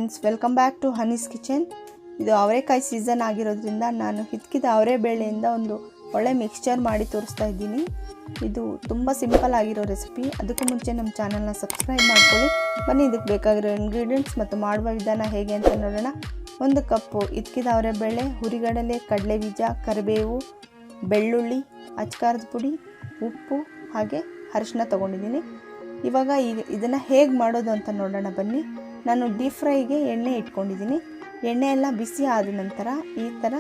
Friends, welcome back to Honey's Kitchen. ಇದು ಅವರೆಕಾಯಿ season ಆಗಿರೋದ್ರಿಂದ ನಾನು ಹಿತ್ಕಿದ ಅವರೆ ಬೇಳೆಯಿಂದ ಒಂದು ಒಳ್ಳೆ ಮಿಕ್ಸ್ಚರ್ ಮಾಡಿ ತೋರಿಸ್ತಾ ಇದ್ದೀನಿ. ಇದು ತುಂಬ ಸಿಂಪಲ್ ಆಗಿರೋ ರೆಸಿಪಿ. ಅದಕ್ಕೂ ಮುಂಚೆ ನಮ್ಮ ಚಾನಲ್ನ ಸಬ್ಸ್ಕ್ರೈಬ್ ಮಾಡ್ಕೊಳ್ಳಿ. ಬನ್ನಿ ಇದಕ್ಕೆ ಬೇಕಾಗಿರೋ ಇಂಗ್ರೀಡಿಯೆಂಟ್ಸ್ ಮತ್ತು ಮಾಡುವ ವಿಧಾನ ಹೇಗೆ ಅಂತ ನೋಡೋಣ. 1 ಕಪ್ಪು ಹಿತ್ಕಿದ ಅವರೆ ಬೇಳೆ, ಹುರಿಗಡಲೆ, ಕಡಲೆ ಬೀಜ, ಕರಿಬೇವು, ಬೆಳ್ಳುಳ್ಳಿ, ಅಚ್ಕಾರದ ಪುಡಿ, ಉಪ್ಪು ಹಾಗೆ ಅರಿಶಿನ ತೊಗೊಂಡಿದ್ದೀನಿ. ಇವಾಗ ಇದನ್ನು ಹೇಗೆ ಮಾಡೋದು ಅಂತ ನೋಡೋಣ ಬನ್ನಿ. ನಾನು ಡೀಪ್ ಫ್ರೈಗೆ ಎಣ್ಣೆ ಇಟ್ಕೊಂಡಿದ್ದೀನಿ. ಎಣ್ಣೆ ಎಲ್ಲ ಬಿಸಿ ಆದ ನಂತರ ಈ ಥರ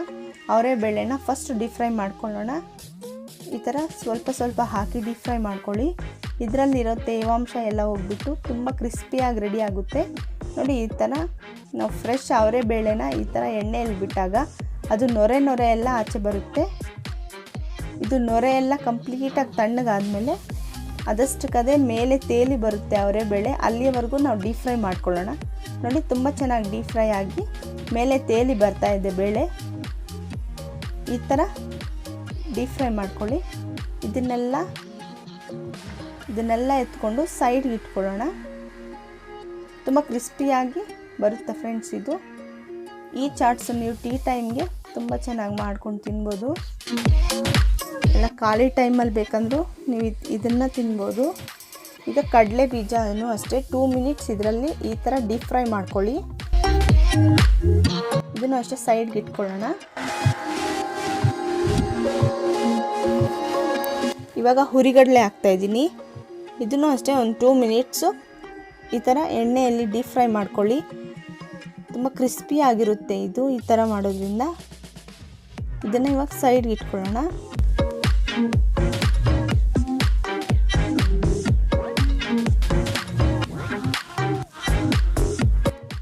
ಅವರೆ ಬೇಳೆನ ಫಸ್ಟ್ ಡೀಪ್ ಫ್ರೈ ಮಾಡ್ಕೊಳ್ಳೋಣ. ಈ ಥರ ಸ್ವಲ್ಪ ಸ್ವಲ್ಪ ಹಾಕಿ ಡೀಪ್ ಫ್ರೈ ಮಾಡ್ಕೊಳ್ಳಿ. ಇದರಲ್ಲಿರೋ ತೇವಾಂಶ ಎಲ್ಲ ಹೋಗ್ಬಿಟ್ಟು ತುಂಬ ಕ್ರಿಸ್ಪಿಯಾಗಿ ರೆಡಿ ಆಗುತ್ತೆ. ನೋಡಿ, ಈ ಥರ ನಾವು ಫ್ರೆಶ್ ಅವರೆ ಬೇಳೆನ ಈ ಥರ ಎಣ್ಣೆಯಲ್ಲಿ ಬಿಟ್ಟಾಗ ಅದು ನೊರೆ ಎಲ್ಲ ಆಚೆ ಬರುತ್ತೆ. ಇದು ನೊರೆ ಎಲ್ಲ ಕಂಪ್ಲೀಟಾಗಿ ತಣ್ಣಗಾದ್ಮೇಲೆ ಅದಷ್ಟಕ್ಕದೇ ಮೇಲೆ ತೇಲಿ ಬರುತ್ತೆ ಅವರೆ ಬೇಳೆ. ಅಲ್ಲಿಯವರೆಗೂ ನಾವು ಡೀಪ್ ಫ್ರೈ ಮಾಡ್ಕೊಳ್ಳೋಣ. ನೋಡಿ, ತುಂಬ ಚೆನ್ನಾಗಿ ಡೀಪ್ ಫ್ರೈ ಆಗಿ ಮೇಲೆ ತೇಲಿ ಬರ್ತಾ ಇದೆ ಬೇಳೆ. ಈ ಥರ ಡೀಪ್ ಫ್ರೈ ಮಾಡ್ಕೊಳ್ಳಿ. ಇದನ್ನೆಲ್ಲ ಎತ್ಕೊಂಡು ಸೈಡ್ಗೆ ಇಟ್ಕೊಳ್ಳೋಣ. ತುಂಬ ಕ್ರಿಸ್ಪಿಯಾಗಿ ಬರುತ್ತೆ ಫ್ರೆಂಡ್ಸ್. ಇದು ಈ ಚಾಟ್ಸ್ ನೀವು ಟೀ ಟೈಮ್ಗೆ ತುಂಬ ಚೆನ್ನಾಗಿ ಮಾಡ್ಕೊಂಡು ತಿನ್ಬೋದು. ಎಲ್ಲ ಖಾಲಿ ಟೈಮಲ್ಲಿ ಬೇಕಂದ್ರೂ ನೀವು ಇದನ್ನು ತಿನ್ಬೋದು. ಈಗ ಕಡಲೆ ಬೀಜನೂ ಅಷ್ಟೇ 2 ಮಿನಿಟ್ಸ್ ಇದರಲ್ಲಿ ಈ ಥರ ಡೀಪ್ ಫ್ರೈ ಮಾಡ್ಕೊಳ್ಳಿ. ಇದನ್ನು ಅಷ್ಟೇ ಸೈಡ್ಗೆ ಇಟ್ಕೊಳ್ಳೋಣ. ಇವಾಗ ಹುರಿಗಡಲೆ ಹಾಕ್ತಾಯಿದ್ದೀನಿ. ಇದನ್ನು ಅಷ್ಟೇ ಒಂದು 2 ಮಿನಿಟ್ಸು ಈ ಥರ ಎಣ್ಣೆಯಲ್ಲಿ ಡೀಪ್ ಫ್ರೈ ಮಾಡ್ಕೊಳ್ಳಿ. ತುಂಬ ಕ್ರಿಸ್ಪಿ ಆಗಿರುತ್ತೆ ಇದು ಈ ಥರ ಮಾಡೋದ್ರಿಂದ. ಇದನ್ನು ಇವಾಗ ಸೈಡ್ಗೆ ಇಟ್ಕೊಳ್ಳೋಣ.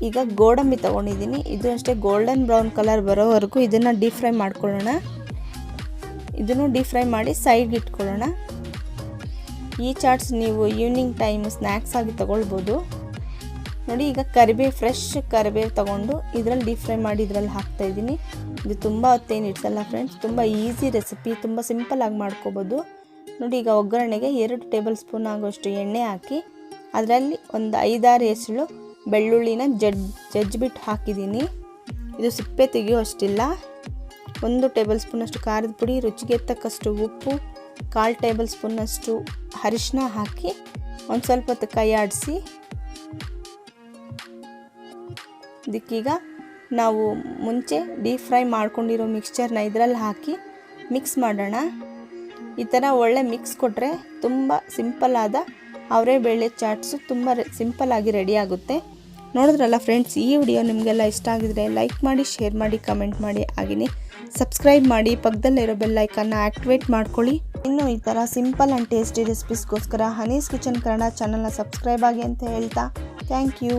ಈಗ ಗೋಡಂಬಿ ತೊಗೊಂಡಿದ್ದೀನಿ. ಇದು ಅಷ್ಟೇ ಗೋಲ್ಡನ್ ಬ್ರೌನ್ ಕಲರ್ ಬರೋವರೆಗೂ ಇದನ್ನು ಡೀಪ್ ಫ್ರೈ ಮಾಡ್ಕೊಳ್ಳೋಣ. ಇದನ್ನು ಡೀಪ್ ಫ್ರೈ ಮಾಡಿ ಸೈಡ್ಗೆ ಇಟ್ಕೊಳ್ಳೋಣ. ಈ ಚಾಟ್ಸ್ ನೀವು ಈವ್ನಿಂಗ್ ಟೈಮ್ ಸ್ನ್ಯಾಕ್ಸ್ ಆಗಿ ತೊಗೊಳ್ಬೋದು. ನೋಡಿ, ಈಗ ಫ್ರೆಶ್ ಕರಿಬೇವು ತೊಗೊಂಡು ಇದರಲ್ಲಿ ಡೀಪ್ ಫ್ರೈ ಮಾಡಿ ಇದರಲ್ಲಿ ಹಾಕ್ತಾಯಿದ್ದೀನಿ. ಇದು ತುಂಬ ಹೊತ್ತೇನು ಇಡ್ಸಲ್ಲ ಫ್ರೆಂಡ್ಸ್. ತುಂಬ ಈಸಿ ರೆಸಿಪಿ, ತುಂಬ ಸಿಂಪಲ್ಲಾಗಿ ಮಾಡ್ಕೋಬೋದು. ನೋಡಿ, ಈಗ ಒಗ್ಗರಣೆಗೆ 2 ಟೇಬಲ್ ಸ್ಪೂನ್ ಆಗೋಷ್ಟು ಎಣ್ಣೆ ಹಾಕಿ ಅದರಲ್ಲಿ ಒಂದು 5-6 ಎಸಳು ಬೆಳ್ಳುಳ್ಳಿನ ಜಜ್ಜಿಬಿಟ್ಟು ಹಾಕಿದ್ದೀನಿ. ಇದು ಸಿಪ್ಪೆ ತೆಗೆಯೋ ಅಷ್ಟಿಲ್ಲ. 1 ಟೇಬಲ್ ಸ್ಪೂನಷ್ಟು ಖಾರದ ಪುಡಿ, ರುಚಿಗೆ ತಕ್ಕಷ್ಟು ಉಪ್ಪು, 1/4 ಟೇಬಲ್ ಸ್ಪೂನಷ್ಟು ಅರಿಶಿನ ಹಾಕಿ ಒಂದು ಸ್ವಲ್ಪ ಹೊತ್ತು ಕೈ ಆಡಿಸಿ ಇದಕ್ಕೀಗ ನಾವು ಮುಂಚೆ ಡೀಪ್ ಫ್ರೈ ಮಾಡ್ಕೊಂಡಿರೋ ಮಿಕ್ಸ್ಚರ್ನ ಇದರಲ್ಲಿ ಹಾಕಿ ಮಿಕ್ಸ್ ಮಾಡೋಣ. ಈ ಥರ ಒಳ್ಳೆ ಮಿಕ್ಸ್ ಕೊಟ್ಟರೆ ತುಂಬ ಸಿಂಪಲ್ಲಾದ ಅವರೆ ಬೇಳೆ ಚಾಟ್ಸು ತುಂಬ ಸಿಂಪಲ್ಲಾಗಿ ರೆಡಿ ಆಗುತ್ತೆ. ನೋಡಿದ್ರಲ್ಲ ಫ್ರೆಂಡ್ಸ್, ಈ ವಿಡಿಯೋ ನಿಮಗೆಲ್ಲ ಇಷ್ಟ ಆಗಿದ್ರೆ ಲೈಕ್ ಮಾಡಿ, ಶೇರ್ ಮಾಡಿ, ಕಮೆಂಟ್ ಮಾಡಿ, ಹಾಗೆಯೇ ಸಬ್ಸ್ಕ್ರೈಬ್ ಮಾಡಿ. ಪಕ್ಕದಲ್ಲಿರೋ ಬೆಲ್ ಐಕನ್ನ ಆ್ಯಕ್ಟಿವೇಟ್ ಮಾಡ್ಕೊಳ್ಳಿ. ಇನ್ನು ಈ ಥರ ಸಿಂಪಲ್ ಆ್ಯಂಡ್ ಟೇಸ್ಟಿ ರೆಸಿಪೀಸ್ಗೋಸ್ಕರ ಹನೀಸ್ ಕಿಚನ್ ಕನ್ನಡ ಚಾನಲ್ನ ಸಬ್ಸ್ಕ್ರೈಬ್ ಆಗಿ ಅಂತ ಹೇಳ್ತಾ ಥ್ಯಾಂಕ್ ಯು.